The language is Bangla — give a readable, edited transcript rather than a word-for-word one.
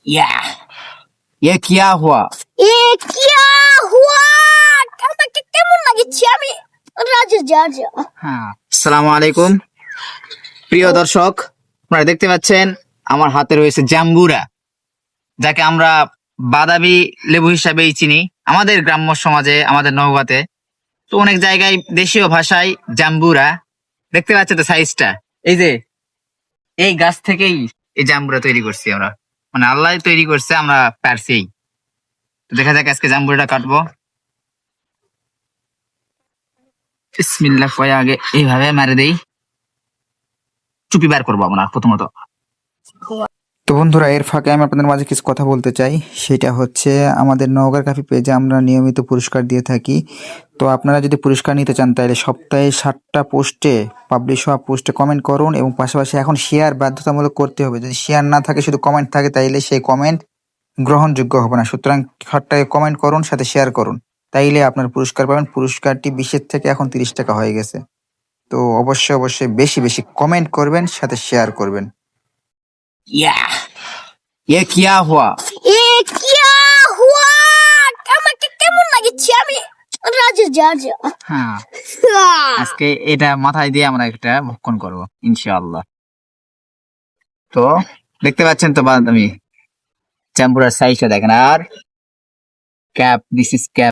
या ये क्या हुआ? আমাকে কেমন লাগছে? আমি রাজেশ যা হ্যাঁ, আসসালামু আলাইকুম প্রিয় দর্শক, আপনারা দেখতে পাচ্ছেন আমার হাতে রয়েছে জাম্বুরা, যাকে আমরা বাদাবি লেবু হিসাবেই চিনি আমাদের গ্রাম্য সমাজে, আমাদের নওগাঁতে। তো অনেক জায়গায় দেশীয় ভাষায় জাম্বুরা। দেখতে পাচ্ছেন তো সাইজটা, এই যে এই গাছ থেকেই এই জাম্বুরা তৈরি করছি আমরা, মানে আল্লাহ তৈরি করছে, আমরা পারছি। তো দেখা যাক আজকে জাম্বুরাটা কাটবো। বিসমিল্লাহ কয়ে আগে এইভাবে মারে দেই, চুপি বার করবো আমরা প্রথমত। তো বন্ধুরা, এর ফাঁকে আমি আপনাদের মাঝে কিছু কথা বলতে চাই। সেটা হচ্ছে, আমাদের নওগাঁর কাফি পেজে আমরা নিয়মিত পুরস্কার দিয়ে থাকি। তো আপনারা যদি পুরস্কার নিতে চান তাহলে সপ্তাহে 7টা পোস্টে, পাবলিশ হওয়া পোস্টে কমেন্ট করুন, এবং পাশাপাশি এখন শেয়ার বাধ্যতামূলক করতে হবে। যদি শেয়ার না থাকে, শুধু কমেন্ট থাকে, তাইলে সেই কমেন্ট গ্রহণযোগ্য হবে না। সুতরাং 7টায় কমেন্ট করুন, সাথে শেয়ার করুন, তাইলে আপনার পুরস্কার পাবেন। পুরস্কারটি 20 থেকে এখন 30 টাকা হয়ে গেছে। তো অবশ্যই অবশ্যই বেশি বেশি কমেন্ট করবেন, সাথে শেয়ার করবেন। या ये क्या हुआ? আমাকে কেমন লাগছে? আমি রাজেশ যা হ্যাঁ, আজকে এটা মাথায় দিয়ে আমরা একটা ভক্ষণ করবো ইনশাআল্লাহ। তো দেখতে পাচ্ছেন তো বাদামি জাম্বুরার সাইজটা দেখেন, আর ক্যাপ, দিস ইজ ক্যাপ।